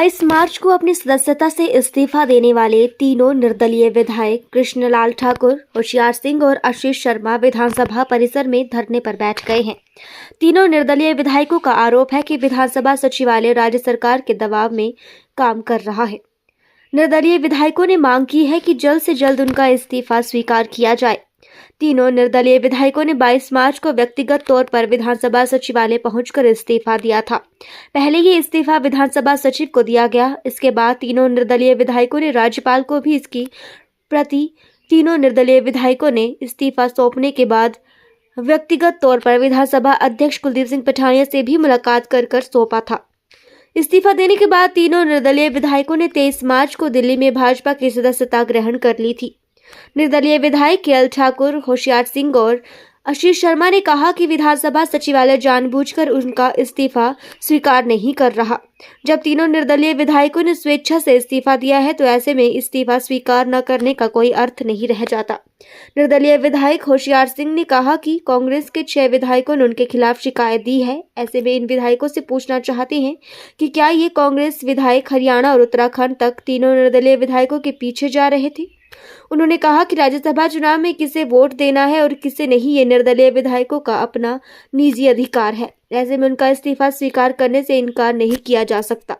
22 मार्च को अपनी सदस्यता से इस्तीफा देने वाले तीनों निर्दलीय विधायक कृष्णलाल ठाकुर, होशियार सिंह और आशीष शर्मा विधानसभा परिसर में धरने पर बैठ गए हैं। तीनों निर्दलीय विधायकों का आरोप है कि विधानसभा सचिवालय राज्य सरकार के दबाव में काम कर रहा है। निर्दलीय विधायकों ने मांग की है कि जल्द से जल्द उनका इस्तीफा स्वीकार किया जाए। तीनों निर्दलीय विधायकों ने 22 मार्च को व्यक्तिगत तौर पर विधानसभा सचिवालय पहुंचकर इस्तीफा दिया था। पहले ये इस्तीफा विधानसभा सचिव को दिया गया। इसके बाद तीनों निर्दलीय विधायकों ने राज्यपाल को भी इसकी प्रति तीनों निर्दलीय विधायकों ने इस्तीफा सौंपने के बाद व्यक्तिगत तौर पर विधानसभा अध्यक्ष कुलदीप सिंह पठानिया से भी मुलाकात कर सौंपा था। इस्तीफा देने के बाद तीनों निर्दलीय विधायकों ने 23 मार्च को दिल्ली में भाजपा की सदस्यता ग्रहण कर ली थी। निर्दलीय विधायक के ठाकुर, होशियार सिंह और आशीष शर्मा ने कहा कि विधानसभा सचिवालय जानबूझकर उनका इस्तीफा स्वीकार नहीं कर रहा। जब तीनों निर्दलीय विधायकों ने स्वेच्छा से इस्तीफा दिया है तो ऐसे में इस्तीफा स्वीकार न करने का कोई अर्थ नहीं रह जाता। निर्दलीय विधायक होशियार सिंह ने कहा कि कांग्रेस के 6 विधायकों ने उनके खिलाफ शिकायत दी है। ऐसे में इन विधायकों से पूछना चाहते हैं कि क्या ये कांग्रेस विधायक हरियाणा और उत्तराखंड तक तीनों निर्दलीय विधायकों के पीछे जा रहे थे। उन्होंने कहा कि राज्यसभा चुनाव में किसे वोट देना है और किसे नहीं, ये निर्दलीय विधायकों का अपना निजी अधिकार है। ऐसे में उनका इस्तीफा स्वीकार करने से इनकार नहीं किया जा सकता।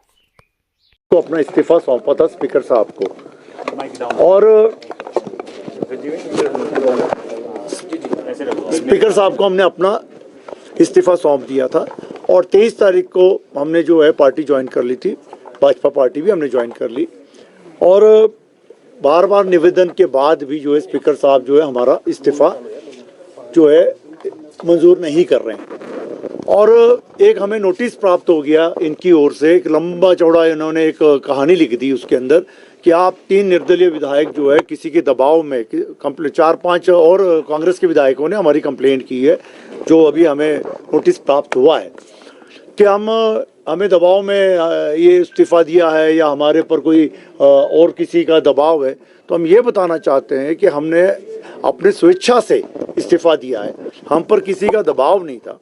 तो अपना इस्तीफा सौंपा था स्पीकर साहब को और स्पीकर साहब को हमने अपना इस्तीफा सौंप दिया था और 23 तारीख को हमने जो है पार्टी ज्वाइन कर ली थी। भाजपा पार्टी भी हमने ज्वाइन कर ली और बार बार निवेदन के बाद भी जो है स्पीकर साहब जो है हमारा इस्तीफा जो है मंजूर नहीं कर रहे हैं। और एक हमें नोटिस प्राप्त हो गया इनकी ओर से, एक लंबा चौड़ा इन्होंने एक कहानी लिख दी उसके अंदर कि आप 3 निर्दलीय विधायक जो है किसी के दबाव में 4-5 और कांग्रेस के विधायकों ने हमारी कंप्लेंट की है, जो अभी हमें नोटिस प्राप्त हुआ है कि हमें दबाव में ये इस्तीफा दिया है या हमारे पर कोई और किसी का दबाव है। तो हम ये बताना चाहते हैं कि हमने अपने स्वेच्छा से इस्तीफा दिया है, हम पर किसी का दबाव नहीं था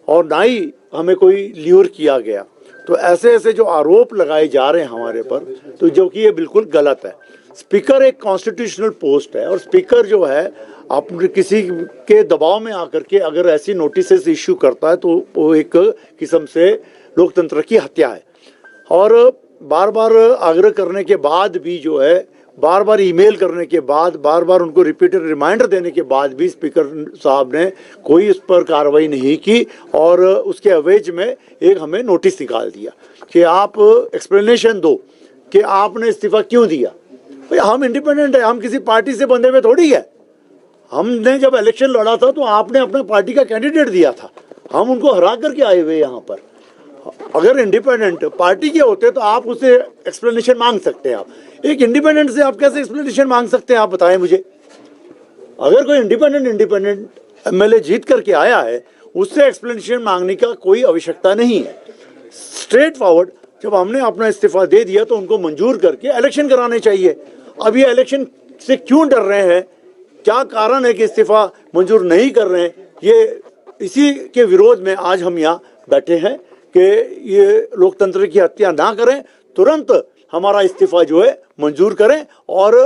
और ना ही हमें कोई ल्यूर किया गया। तो ऐसे ऐसे जो आरोप लगाए जा रहे हैं हमारे पर, तो जो कि ये बिल्कुल गलत है। स्पीकर एक कॉन्स्टिट्यूशनल पोस्ट है और स्पीकर जो है अपने किसी के दबाव में आकर के अगर ऐसी नोटिसेस इश्यू करता है तो वो एक किस्म से लोकतंत्र की हत्या है। और बार बार आग्रह करने के बाद भी जो है, बार बार ईमेल करने के बाद, बार बार उनको रिपीटेड रिमाइंडर देने के बाद भी स्पीकर साहब ने कोई इस पर कार्रवाई नहीं की और उसके एवज में एक हमें नोटिस निकाल दिया कि आप एक्सप्लेनेशन दो कि आपने इस्तीफा क्यों दिया। भाई हम इंडिपेंडेंट है, हम किसी पार्टी से बंधे हुए थोड़ी है। हमने जब इलेक्शन लड़ा था तो आपने अपने पार्टी का कैंडिडेट दिया था, हम उनको हरा करके आए हुए यहाँ पर। अगर इंडिपेंडेंट पार्टी के होते तो आप उससे एक्सप्लेनेशन मांग सकते हैं। आप एक इंडिपेंडेंट से आप कैसे एक्सप्लेनेशन मांग सकते हैं, आप बताएं मुझे। अगर कोई इंडिपेंडेंट एमएलए जीत करके आया है, उससे एक्सप्लेनेशन मांगने का कोई आवश्यकता नहीं है। स्ट्रेट फॉरवर्ड जब हमने अपना इस्तीफा दे दिया तो उनको मंजूर करके इलेक्शन कराने चाहिए। अब ये इलेक्शन से क्यों डर रहे हैं, क्या कारण है कि इस्तीफा मंजूर नहीं कर रहे हैं, ये इसी के विरोध में आज हम यहाँ बैठे हैं कि ये लोकतंत्र की हत्या ना करें, तुरंत हमारा इस्तीफा जो है मंजूर करें और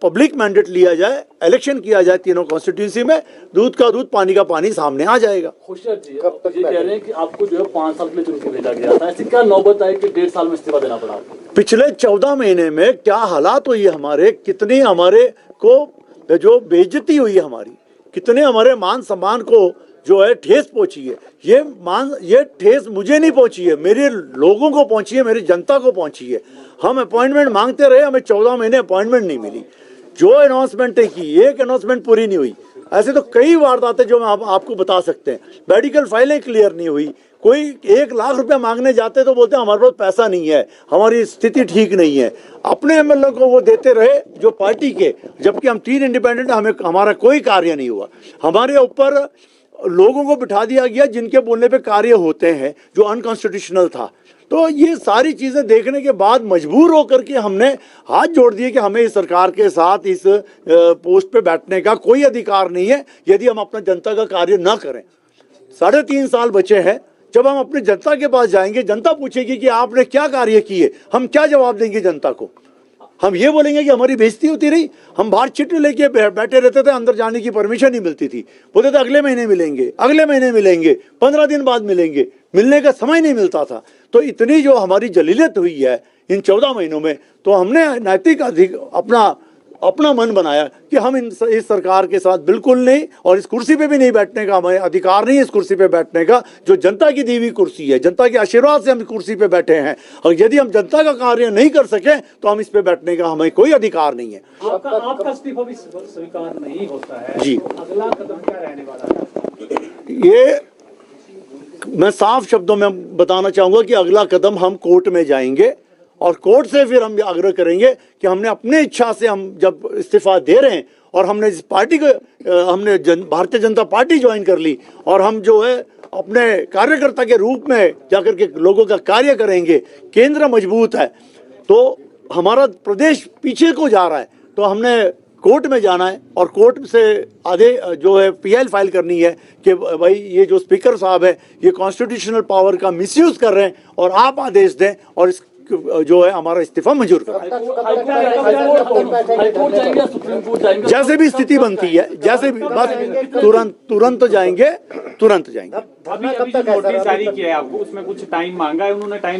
पब्लिक मैंडेट लिया जाए, इलेक्शन किया जाए तीनों कॉन्स्टिट्यूंसी में। दूध का दूध, पानी का पानी सामने आ जाएगा। होशियार जी, ये कह रहे हैं कि आपको जो है 5 साल के लिए चुन के भेजा गया था, ऐसी क्या नौबत आई कि 1.5 साल में इस्तीफा देना पड़ा आपको? पिछले 14 महीने में क्या हालात हुई हमारे, कितनी हमारे को जो बेइज्जती हुई है हमारी, कितने हमारे मान सम्मान को जो है ठेस पहुंची है। ये ठेस मुझे नहीं पहुंची है, मेरे लोगों को पहुंची है, मेरी जनता को पहुंची है। हम अपॉइंटमेंट मांगते रहे, हमें 14 महीने अपॉइंटमेंट नहीं मिली। जो अनाउंसमेंट की, एक अनाउंसमेंट पूरी नहीं हुई। ऐसे तो कई वारदातें जो हम आपको बता सकते हैं। मेडिकल फाइलें क्लियर नहीं हुई, कोई 1 लाख रुपया मांगने जाते तो बोलते हैं हमारे पास पैसा नहीं है, हमारी स्थिति ठीक नहीं है। अपने एमएलए को वो देते रहे जो पार्टी के, जबकि हम 3 इंडिपेंडेंट, हमारा कोई कार्य नहीं हुआ। हमारे ऊपर लोगों को बिठा दिया गया जिनके बोलने पे कार्य होते हैं, जो अनकॉन्स्टिट्यूशनल था। तो ये सारी चीजें देखने के बाद मजबूर होकर के हमने हाथ जोड़ दिए कि हमें इस सरकार के साथ इस पोस्ट पे बैठने का कोई अधिकार नहीं है यदि हम अपना जनता का कार्य ना करें। 3.5 साल बचे हैं, जब हम अपनी जनता के पास जाएंगे, जनता पूछेगी कि आपने क्या कार्य किए, हम क्या जवाब देंगे जनता को? हम ये बोलेंगे कि हमारी बेइज्जती होती रही, हम बाहर चिट्ठी लेके बैठे रहते थे, अंदर जाने की परमिशन नहीं मिलती थी, बोलते थे अगले महीने मिलेंगे, अगले महीने मिलेंगे, 15 दिन बाद मिलेंगे, मिलने का समय नहीं मिलता था। तो इतनी जो हमारी जलीलियत हुई है इन 14 महीनों में, तो हमने नैतिक अपना मन बनाया कि हम इस सरकार के साथ बिल्कुल नहीं, और इस कुर्सी पे भी नहीं बैठने का हमें अधिकार नहीं है। इस कुर्सी पे बैठने का जो जनता की दी हुई कुर्सी है, जनता के आशीर्वाद से हम इस कुर्सी पे बैठे हैं, और यदि हम जनता का कार्य नहीं कर सके तो हम इस पे बैठने का हमें कोई अधिकार नहीं है। आपका इस्तीफा भी स्वीकार नहीं होता है जी, तो अगला कदम क्या रहने वाला है? ये मैं साफ शब्दों में बताना चाहूंगा कि अगला कदम हम कोर्ट में जाएंगे, और कोर्ट से फिर हम आग्रह करेंगे कि हमने अपने इच्छा से, हम जब इस्तीफा दे रहे हैं और हमने इस पार्टी को, हमने भारतीय जनता पार्टी ज्वाइन कर ली, और हम जो है अपने कार्यकर्ता के रूप में जाकर के लोगों का कार्य करेंगे, केंद्र मजबूत है, तो हमारा प्रदेश पीछे को जा रहा है, तो हमने कोर्ट में जाना है, और कोर्ट से आधे जो है पीएल फाइल करनी है कि भाई ये जो स्पीकर साहब है ये कॉन्स्टिट्यूशनल पावर का मिसयूज कर रहे हैं, और आप आदेश दें और इस जो है हमारा इस्तीफा मंजूर करें। जैसे भी स्थिति बनती है, जैसे भी, बस तुरंत जाएंगे। अभी जो नोटिस जारी किया है आपको, उसमें कुछ टाइम मांगा है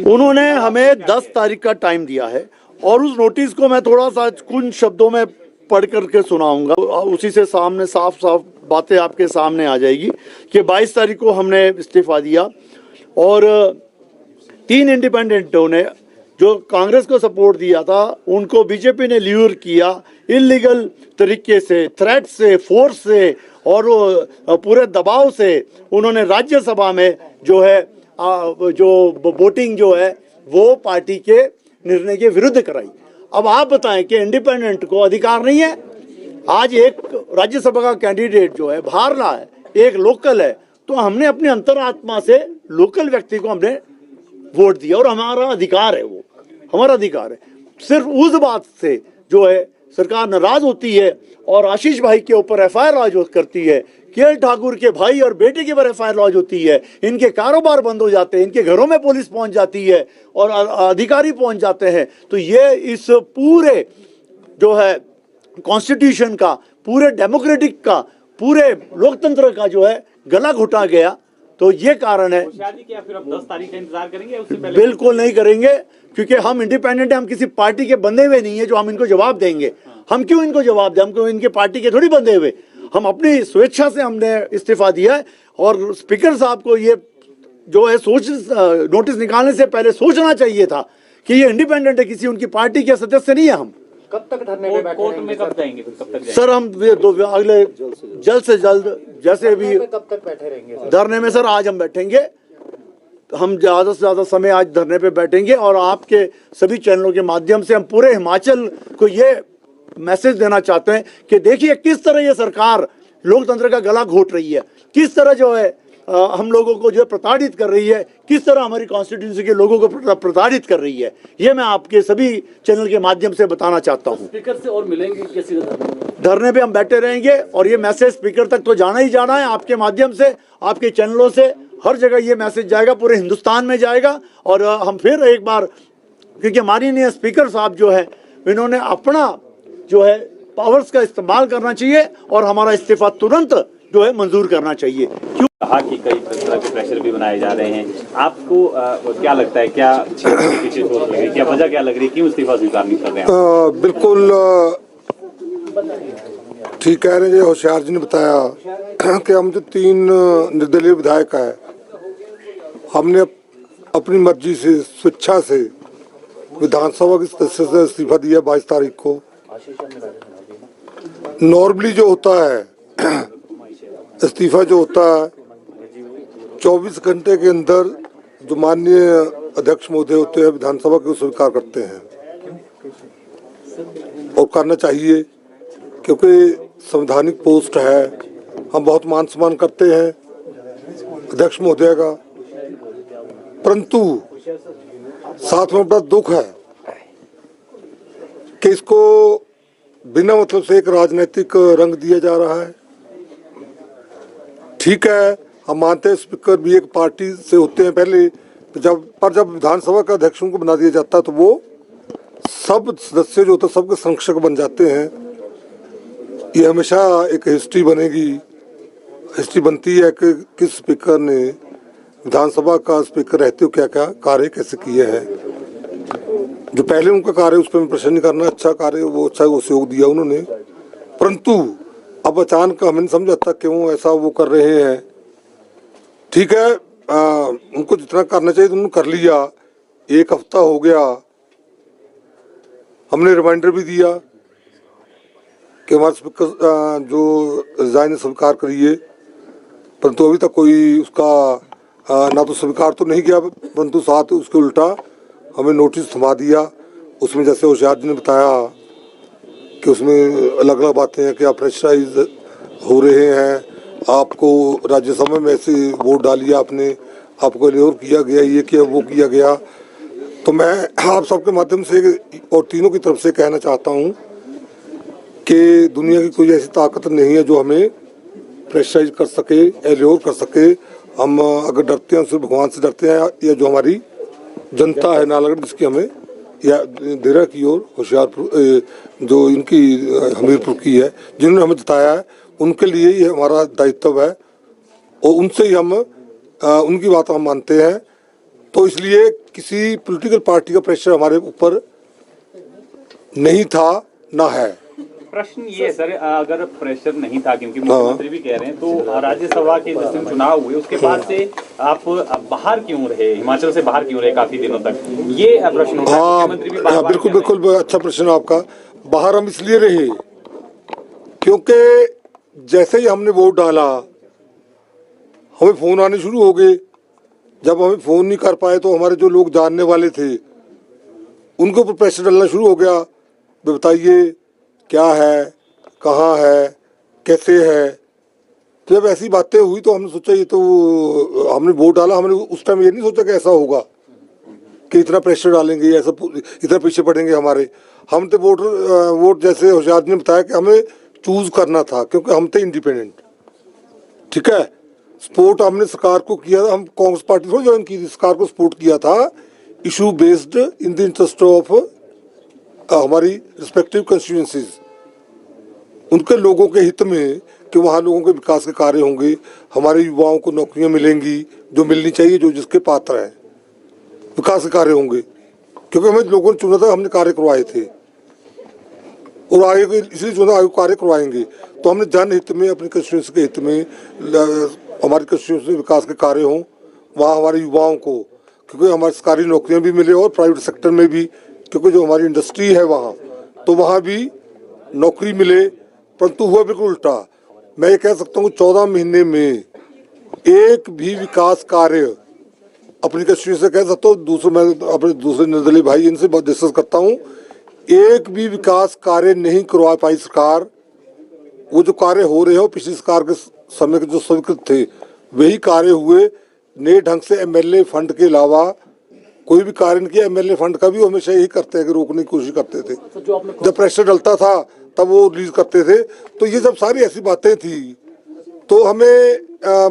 उन्होंने हमें 10 तारीख का टाइम दिया है, और उस नोटिस को मैं थोड़ा सा कुछ शब्दों में पढ़ करके सुनाऊंगा, उसी से सामने साफ बातें आपके सामने आ जाएगी कि 22 तारीख को हमने इस्तीफा दिया, और 3 इंडिपेंडेंटों ने जो कांग्रेस को सपोर्ट दिया था उनको बीजेपी ने ल्यूर किया, इलीगल तरीके से, थ्रेट से, फोर्स से, और पूरे दबाव से उन्होंने राज्यसभा में जो है जो वोटिंग जो है वो पार्टी के निर्णय के विरुद्ध कराई। अब आप बताएं कि इंडिपेंडेंट को अधिकार नहीं है? आज एक राज्यसभा का कैंडिडेट जो है बाहर रहा है, एक लोकल है, तो हमने अपने अंतरात्मा से लोकल व्यक्ति को हमने वोट दिया, और हमारा अधिकार है, वो हमारा अधिकार है। सिर्फ उस बात से जो है सरकार नाराज होती है और आशीष भाई के ऊपर एफआईआर लॉन्च करती है, केएल ठाकुर के भाई और बेटे के ऊपर एफआईआर लॉन्च होती है, इनके कारोबार बंद हो जाते हैं, इनके घरों में पुलिस पहुंच जाती है और अधिकारी पहुंच जाते हैं, तो ये इस पूरे जो है कॉन्स्टिट्यूशन का, पूरे डेमोक्रेटिक का, पूरे लोकतंत्र का जो है गला घुटा गया। तो ये कारण है। क्या फिर अब 10 तारीख का इंतजार करेंगे उससे पहले? बिल्कुल नहीं करेंगे, क्योंकि हम इंडिपेंडेंट हैं, हम किसी पार्टी के बंधे हुए नहीं है जो हम इनको जवाब देंगे। हम क्यों इनको जवाब दें? हमको इनके पार्टी के थोड़ी बंधे हुए, हम अपनी स्वेच्छा से हमने इस्तीफा दिया है। और स्पीकर साहब को ये जो है नोटिस निकालने से पहले सोचना चाहिए था कि ये इंडिपेंडेंट है, किसी उनकी पार्टी के सदस्य नहीं है। हम कब तक धरने पे बैठे कोर्ट में कब जाएंगे? कब तक जाएंगे? सर हम अगले जल्द से जल्द, जैसे भी कब तक बैठे रहेंगे धरने में? सर आज हम बैठेंगे, हम ज़्यादा से ज़्यादा समय आज धरने पे बैठेंगे, और आपके सभी चैनलों के माध्यम से हम पूरे हिमाचल को ये मैसेज देना चाहते हैं कि देखिए किस तरह ये सरकार लोकतंत्र का गला घोट रही है, किस तरह जो है हम लोगों को जो है प्रताड़ित कर रही है, किस तरह हमारी कॉन्स्टिट्यूंसी के लोगों को प्रताड़ित कर रही है। ये मैं आपके सभी चैनल के माध्यम से बताना चाहता हूँ। स्पीकर से और मिलेंगे कैसे? धरने पे हम बैठे रहेंगे, और ये मैसेज स्पीकर तक तो जाना ही जाना है, आपके माध्यम से, आपके चैनलों से, हर जगह ये मैसेज जाएगा, पूरे हिंदुस्तान में जाएगा। और हम फिर एक बार, क्योंकि माननीय स्पीकर साहब जो है इन्होंने अपना जो है पावर्स का इस्तेमाल करना चाहिए, और हमारा इस्तीफा तुरंत जो है मंजूर करना चाहिए। क्यों कहा कि कई तरह के प्रेशर भी बनाए जा रहे हैं, आपको क्या लगता है, क्या पीछे सोच लग रही है, क्या वजह क्या लग रही है, क्यों इस्तीफा स्वीकार नहीं कर रहे हैं? बिल्कुल ठीक कह रहे हैं, होशियार जी ने बताया कि हम जो 3 निर्दलीय विधायक है, हमने अपनी मर्जी से, स्वेच्छा से विधानसभा के सदस्य से इस्तीफा दिया 22 तारीख को। नॉर्मली जो होता है इस्तीफा जो होता है 24 घंटे के अंदर जो माननीय अध्यक्ष महोदय होते हैं विधानसभा के, स्वीकार करते हैं, और करना चाहिए, क्योंकि संवैधानिक पोस्ट है, हम बहुत मान सम्मान करते हैं अध्यक्ष महोदय का। परंतु साथ में बड़ा दुख है कि इसको बिना मतलब से एक राजनीतिक रंग दिया जा रहा है। ठीक है, हम मानते हैं स्पीकर भी एक पार्टी से होते हैं पहले, जब विधानसभा का अध्यक्षों को बना दिया जाता है तो वो सब सदस्य जो होते हैं सबके संरक्षक बन जाते हैं। ये हमेशा एक हिस्ट्री बनेगी, हिस्ट्री बनती है कि किस स्पीकर ने विधानसभा का स्पीकर रहते हुए क्या क्या कार्य कैसे किए हैं। जो पहले उनका कार्य उस पर मैं प्रश्न नहीं करना, अच्छा कार्य वो अच्छा सहयोग दिया उन्होंने, परंतु अब अचानक हमें नहीं समझ आता क्यों ऐसा वो कर रहे हैं। ठीक है, उनको जितना करना चाहिए तो उन्होंने कर लिया, एक हफ्ता हो गया, हमने रिमाइंडर भी दिया कि हमारे स्पीकर जो रिजाइन स्वीकार करिए, परंतु अभी तक कोई उसका ना तो स्वीकार तो नहीं किया, परंतु साथ उसके उल्टा हमें नोटिस थमा दिया। उसमें जैसे होशियार जी ने बताया कि उसमें अलग अलग बातें हैं कि आप प्रेशराइज हो रहे हैं, आपको राज्यसभा में ऐसे वोट डालिए, आपने आपको इग्नोर किया गया, ये किया वो किया गया। तो मैं आप सबके माध्यम से और तीनों की तरफ से कहना चाहता हूँ कि दुनिया की कोई ऐसी ताकत नहीं है जो हमें प्रेशराइज कर सके, इग्नोर कर सके। हम अगर डरते हैं सिर्फ भगवान से डरते हैं या जो हमारी जनता है नालागढ़ जिसकी हमें या देरा की ओर होशियारपुर जो इनकी हमीरपुर की है जिन्होंने हमें जिताया है, उनके लिए ये हमारा दायित्व है और उनसे ही हम उनकी बात हम मानते हैं। तो इसलिए किसी पॉलिटिकल पार्टी का प्रेशर हमारे ऊपर नहीं था ना है। प्रश्न ये है सर, अगर प्रेशर नहीं था क्योंकि मुख्यमंत्री भी कह रहे हैं, तो राज्यसभा के जिस दिन चुनाव हुए उसके बाद से आप बाहर क्यों रहे, हिमाचल से बाहर क्यों रहे काफी दिनों तक, ये प्रश्न उठा। मुख्यमंत्री भी बार-बार बिल्कुल बिल्कुल अच्छा प्रश्न आपका। बाहर हम इसलिए रहे क्योंकि जैसे ही हमने वोट डाला हमें फोन आने शुरू हो गए। जब हमें फोन नहीं कर पाए तो हमारे जो लोग जानने वाले थे उनके ऊपर प्रेशर डालना शुरू हो गया, बताइए क्या है, कहाँ है, कैसे है। तो जब ऐसी बातें हुई तो हमने सोचा ये तो हमने वोट डाला, हमने उस टाइम ये नहीं सोचा कि ऐसा होगा कि इतना प्रेशर डालेंगे, ऐसा इतना पीछे पड़ेंगे हमारे। हम तो वोट जैसे होशियार जी ने बताया कि हमें चूज करना था क्योंकि हम थे इंडिपेंडेंट। ठीक है, सपोर्ट हमने सरकार को किया था, हम कांग्रेस पार्टी थोड़ी ज्वाइन की थी, सरकार को सपोर्ट किया था issue based in the interest of हमारी रिस्पेक्टिव कंस्टिट्यूएंसीज, उनके लोगों के हित में कि वहाँ लोगों के विकास के कार्य होंगे, हमारे युवाओं को नौकरियां मिलेंगी जो मिलनी चाहिए, जो जिसके पात्र हैं, विकास के कार्य होंगे। क्योंकि हमें लोगों ने चुना था, हमने कार्य करवाए थे और आगे को इसलिए चुना आगे कार्य करवाएंगे। तो हमने जनहित में अपनी कंस्टिट्यूएंसी के हित में हमारी कंस्टिट्यूएंसी में विकास के कार्य हों, वहाँ हमारे युवाओं को, क्योंकि हमारी सरकारी नौकरियाँ भी मिले और प्राइवेट सेक्टर में भी, क्योंकि जो हमारी इंडस्ट्री है वहाँ तो वहाँ भी नौकरी मिले। परंतु हुआ बिल्कुल उल्टा। मैं ये कह सकता हूँ 14 महीने में एक भी विकास कार्य अपनी कंस्टिट्यूएंसी से कह सकता हूँ, मैं अपने दूसरे निर्दलीय भाई इनसे बहुत डिस्कस करता हूँ, एक भी विकास कार्य नहीं करवा पाई सरकार। वो जो कार्य हो रहे हो पिछली सरकार के समय के जो स्वीकृत थे वही कार्य हुए। नए ढंग से एमएलए फंड के अलावा कोई भी कार्य नहीं किया। एमएलए फंड का भी हमेशा यही करते हैं कि रोकने की कोशिश करते थे, जब प्रेशर डलता था तब वो रिलीज करते थे। तो ये जब सारी ऐसी बातें थी तो हमें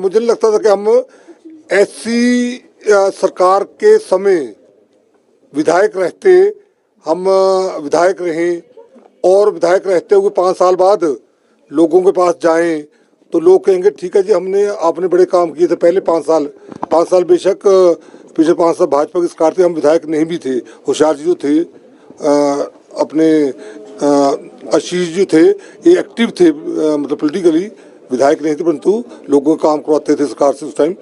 मुझे नहीं लगता था कि हम ऐसी सरकार के समय विधायक रहते, हम विधायक रहें और विधायक रहते हुए 5 साल बाद लोगों के पास जाएं तो लोग कहेंगे ठीक है जी आपने बड़े काम किए थे पहले 5 साल बेशक पिछले 5 साल भाजपा की सरकार थी, हम विधायक नहीं भी थे। होशियार जी जो थे अपने आशीष जी थे ये एक्टिव थे, मतलब पॉलिटिकली विधायक नहीं थे परंतु लोगों का काम करवाते थे सरकार से उस टाइम।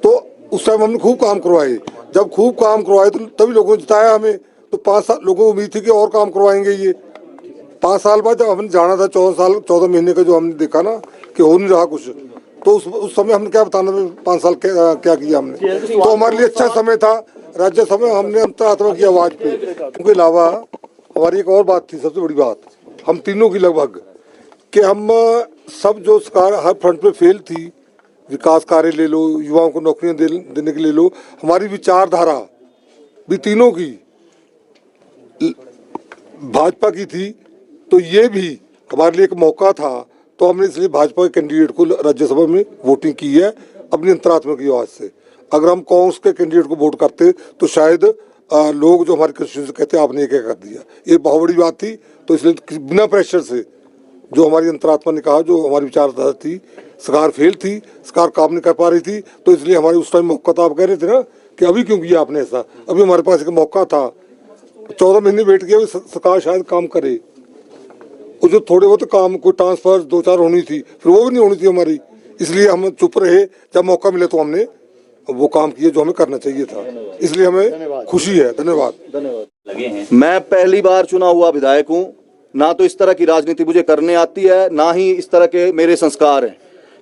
तो उस टाइम हमने खूब काम करवाए। जब खूब काम करवाए तो तभी लोगों ने जिताया हमें। तो 5 साल लोगों को उम्मीद थी कि और काम करवाएंगे। ये 5 साल बाद जब हमने जाना था 14 महीने का जो हमने देखा ना कि हो नहीं रहा कुछ, तो उस समय हमने क्या बताना 5 साल क्या किया हमने। तो हमारे लिए अच्छा समय था। राज्यसभा में हमने अंतरात्मा की आवाज पे। उनके अलावा हमारी एक और बात थी, सबसे बड़ी बात हम तीनों की लगभग, कि हम सब जो सरकार हर फ्रंट पे फेल थी, विकास कार्य ले लो, युवाओं को नौकरियां देने के ले लो, हमारी विचारधारा भी तीनों की भाजपा की थी। तो ये भी हमारे लिए एक मौका था, तो हमने इसलिए भाजपा के कैंडिडेट को राज्यसभा में वोटिंग की है अपनी अंतरात्मा की आवाज़ से। अगर हम कांग्रेस के कैंडिडेट को वोट करते तो शायद लोग जो हमारे कंस्टिट्यूशन से कहते आपने ये क्या कर दिया, ये बहुत बड़ी बात थी। तो इसलिए बिना प्रेशर से जो हमारी अंतरात्मा ने कहा, जो हमारी विचारधारा थी, सरकार फेल थी, सरकार काम नहीं कर पा रही थी, तो इसलिए हमारे उस टाइम मौका था। आप कह रहे थे ना कि अभी क्यों किया आपने ऐसा, अभी हमारे पास एक मौका था, 14 महीने वेट किया, सरकार शायद काम करे। और जो थोड़े बहुत काम, कोई ट्रांसफर 2-4 होनी थी, फिर वो भी नहीं होनी थी हमारी, इसलिए हम चुप रहे। जब मौका मिले तो हमने वो काम किए जो हमें करना चाहिए था, इसलिए हमें खुशी है। धन्यवाद। लगे हैं। मैं पहली बार चुना हुआ विधायक हूं, ना तो इस तरह की राजनीति मुझे करने आती है, ना ही इस तरह के मेरे संस्कार हैं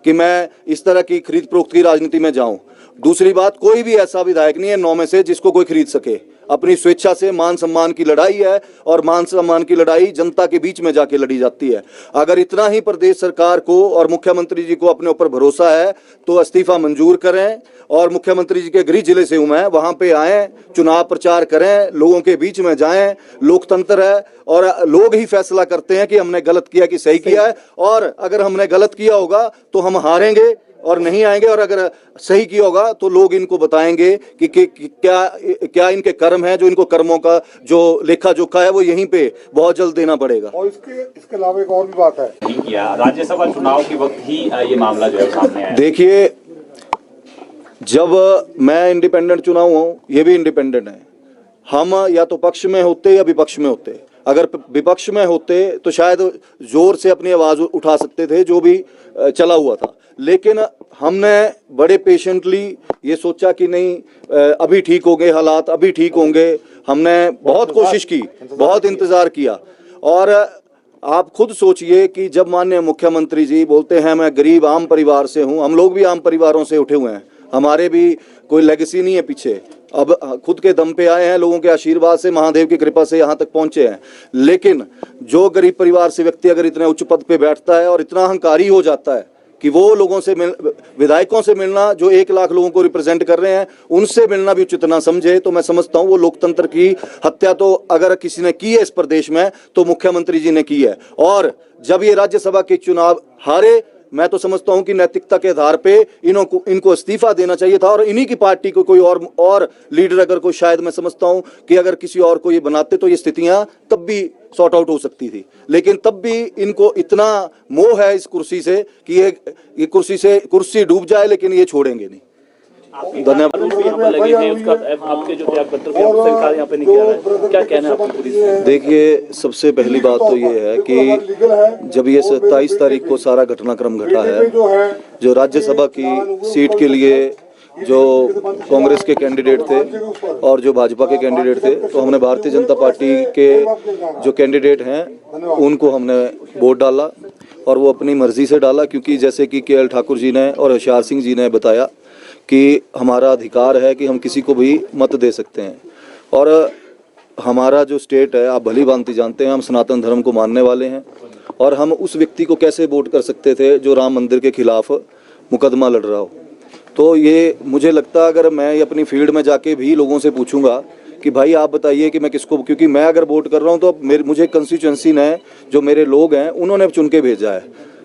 कि मैं इस तरह की खरीद फरोख्त की राजनीति में जाऊं। दूसरी बात, कोई भी ऐसा विधायक नहीं है 9 में से जिसको कोई खरीद सके। अपनी स्वेच्छा से मान सम्मान की लड़ाई है, और मान सम्मान की लड़ाई जनता के बीच में जाके लड़ी जाती है। अगर इतना ही प्रदेश सरकार को और मुख्यमंत्री जी को अपने ऊपर भरोसा है तो इस्तीफा मंजूर करें, और मुख्यमंत्री जी के गृह जिले से हूं मैं, वहां पे आएं, चुनाव प्रचार करें, लोगों के बीच में जाएं। लोकतंत्र है और लोग ही फैसला करते हैं कि हमने गलत किया कि सही किया है, और अगर हमने गलत किया होगा तो हम हारेंगे और नहीं आएंगे, और अगर सही किया होगा तो लोग इनको बताएंगे कि क्या इनके कर्म है, जो इनको कर्मों का जो लेखा जोखा है वो यहीं पे बहुत जल्द देना पड़ेगा। और इसके अलावा एक और भी बात है, नहीं किया, राज्यसभा चुनाव के वक्त ही ये मामला जो है सामने आया। देखिए, जब मैं इंडिपेंडेंट चुना हुआ हूं, ये भी इंडिपेंडेंट है, हम या तो पक्ष में होते या विपक्ष में होते। अगर विपक्ष में होते तो शायद जोर से अपनी आवाज उठा सकते थे, जो भी चला हुआ था, लेकिन हमने बड़े पेशेंटली ये सोचा कि नहीं, अभी ठीक होंगे हालात, अभी ठीक होंगे। हमने बहुत कोशिश की, बहुत इंतजार किया। और आप खुद सोचिए कि जब माननीय मुख्यमंत्री जी बोलते हैं मैं गरीब आम परिवार से हूं, हम लोग भी आम परिवारों से उठे हुए हैं, हमारे भी कोई लेगेसी नहीं है पीछे, अब खुद के दम पे आए हैं, लोगों के आशीर्वाद से, महादेव की कृपा से यहाँ तक पहुंचे हैं। लेकिन जो गरीब परिवार से व्यक्ति अगर इतने उच्च पद पे बैठता है और इतना अहंकारी हो जाता है कि वो लोगों से विधायकों से मिलना जो 1 लाख लोगों को रिप्रेजेंट कर रहे हैं, उनसे मिलना भी उचित ना समझे, तो मैं समझता हूं वो लोकतंत्र की हत्या तो अगर किसी ने की है इस प्रदेश में तो मुख्यमंत्री जी ने की है। और जब ये राज्यसभा के चुनाव हारे, मैं तो समझता हूं कि नैतिकता के आधार पे इनको इस्तीफा देना चाहिए था, और इन्हीं की पार्टी को कोई और लीडर अगर कोई, शायद मैं समझता हूं कि अगर किसी और को ये बनाते तो ये स्थितियां तब भी सॉर्ट आउट हो सकती थी। लेकिन तब भी इनको इतना मोह है इस कुर्सी से कि ये कुर्सी डूब जाए लेकिन ये छोड़ेंगे नहीं। धन्यवाद। यहाँ पे लगे हैं, उसका आपके जो त्याग पत्र पे सरकार यहाँ पे नहीं किया है, क्या कहना है आपको पूरी? देखिए, सबसे पहली बात तो ये है कि जब ये 27 तारीख को सारा घटनाक्रम घटा है, जो राज्यसभा की सीट के लिए जो कांग्रेस के कैंडिडेट थे और जो भाजपा के कैंडिडेट थे, तो हमने भारतीय जनता पार्टी के जो कैंडिडेट हैं उनको हमने वोट डाला, और वो अपनी मर्जी से डाला, क्योंकि जैसे कि KL ठाकुर जी ने और होशियार सिंह जी ने बताया कि हमारा अधिकार है कि हम किसी को भी मत दे सकते हैं। और हमारा जो स्टेट है, आप भली भांति जानते हैं, हम सनातन धर्म को मानने वाले हैं, और हम उस व्यक्ति को कैसे वोट कर सकते थे जो राम मंदिर के खिलाफ मुकदमा लड़ रहा हो। तो ये मुझे लगता है, अगर मैं अपनी फील्ड में जाके भी लोगों से पूछूंगा कि भाई आप बताइए कि मैं किसको, क्योंकि मैं अगर वोट कर रहा हूँ तो मुझे कंस्टिट्यूएंसी ने, जो मेरे लोग हैं उन्होंने चुन के भेजा है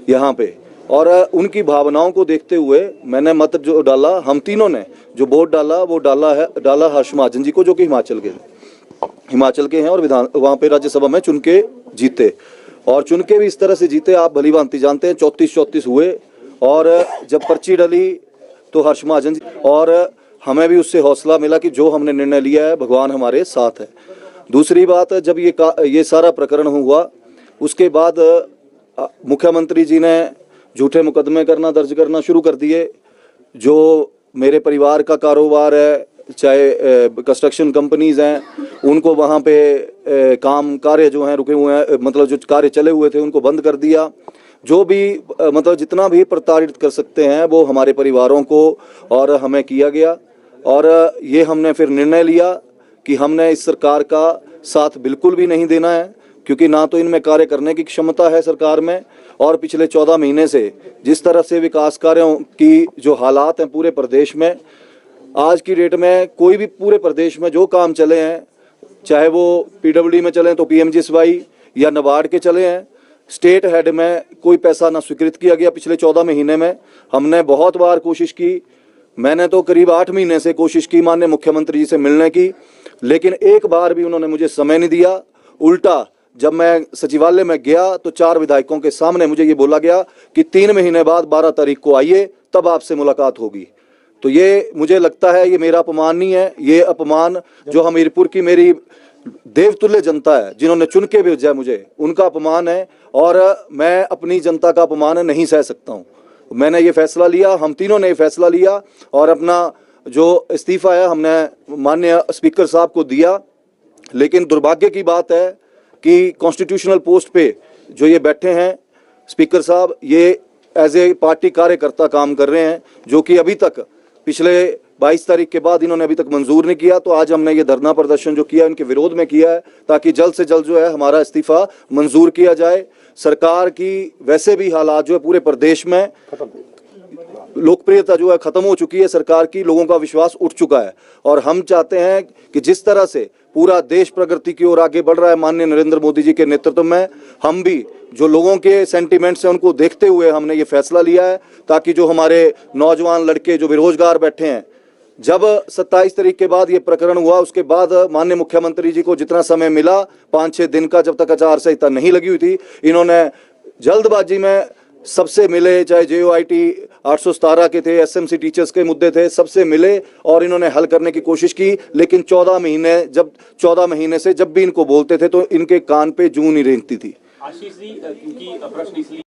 यहाँ पे, और उनकी भावनाओं को देखते हुए मैंने मत जो डाला, हम तीनों ने जो वोट डाला वो डाला हर्ष महाजन जी को, जो कि हिमाचल के हैं, और वहाँ पे राज्यसभा में चुन के जीते, और चुन के भी इस तरह से जीते, आप भली भांति जानते हैं, 34-34 हुए। और जब पर्ची डली तो हर्ष महाजन जी, और हमें भी उससे हौसला मिला कि जो हमने निर्णय लिया है भगवान हमारे साथ है। दूसरी बात, जब ये सारा प्रकरण हुआ उसके बाद मुख्यमंत्री जी ने झूठे मुकदमे दर्ज करना शुरू कर दिए। जो मेरे परिवार का कारोबार है, चाहे कंस्ट्रक्शन कंपनीज हैं, उनको वहाँ पे कार्य जो हैं रुके हुए हैं, मतलब जो कार्य चले हुए थे उनको बंद कर दिया। जो भी मतलब जितना भी प्रताड़ित कर सकते हैं वो हमारे परिवारों को और हमें किया गया, और ये हमने फिर निर्णय लिया कि हमने इस सरकार का साथ बिल्कुल भी नहीं देना है, क्योंकि ना तो इनमें कार्य करने की क्षमता है सरकार में, और पिछले 14 महीने से जिस तरह से विकास कार्यों की जो हालात हैं पूरे प्रदेश में, आज की डेट में कोई भी पूरे प्रदेश में जो काम चले हैं, चाहे वो PWD में चले तो PMGSY या नाबार्ड के चले हैं, स्टेट हेड में कोई पैसा ना स्वीकृत किया गया। पिछले 14 महीने में हमने बहुत बार कोशिश की, मैंने तो करीब 8 महीने से कोशिश की माननीय मुख्यमंत्री जी से मिलने की, लेकिन एक बार भी उन्होंने मुझे समय नहीं दिया। उल्टा जब मैं सचिवालय में गया तो 4 विधायकों के सामने मुझे ये बोला गया कि 3 महीने बाद 12 तारीख को आइए, तब आपसे मुलाकात होगी। तो ये मुझे लगता है ये मेरा अपमान नहीं है, ये अपमान जो हमीरपुर की मेरी देवतुल्य जनता है जिन्होंने चुन के भेजा मुझे, उनका अपमान है और मैं अपनी जनता का अपमान नहीं सह सकता हूँ। मैंने ये फैसला लिया, हम तीनों ने ये फैसला लिया और अपना जो इस्तीफा है हमने माननीय स्पीकर साहब को दिया। लेकिन दुर्भाग्य की बात है कि कॉन्स्टिट्यूशनल पोस्ट पे जो ये बैठे हैं स्पीकर साहब, ये एज ए पार्टी कार्यकर्ता काम कर रहे हैं, जो कि अभी तक पिछले 22 तारीख के बाद इन्होंने अभी तक मंजूर नहीं किया। तो आज हमने ये धरना प्रदर्शन जो किया इनके विरोध में किया है, ताकि जल्द से जल्द जो है हमारा इस्तीफा मंजूर किया जाए। सरकार की वैसे भी हालात जो है पूरे प्रदेश में लोकप्रियता जो है खत्म हो चुकी है, सरकार की लोगों का विश्वास उठ चुका है और हम चाहते हैं कि जिस तरह से पूरा देश प्रगति की ओर आगे बढ़ रहा है माननीय नरेंद्र मोदी जी के नेतृत्व में, हम भी जो लोगों के सेंटिमेंट्स हैं उनको देखते हुए हमने ये फैसला लिया है, ताकि जो हमारे नौजवान लड़के जो बेरोजगार बैठे हैं, जब 27 तारीख के बाद ये प्रकरण हुआ उसके बाद माननीय मुख्यमंत्री जी को जितना समय मिला 5-6 दिन का, जब तक आचार संहिता नहीं लगी हुई थी, इन्होंने जल्दबाजी में सबसे मिले, चाहे JOIT 817 के थे, SMC टीचर्स के मुद्दे थे, सबसे मिले और इन्होंने हल करने की कोशिश की। लेकिन 14 महीने से जब भी इनको बोलते थे तो इनके कान पे जूं नहीं रेंगती थी। आशीष जी, क्योंकि प्रश्न इसलिए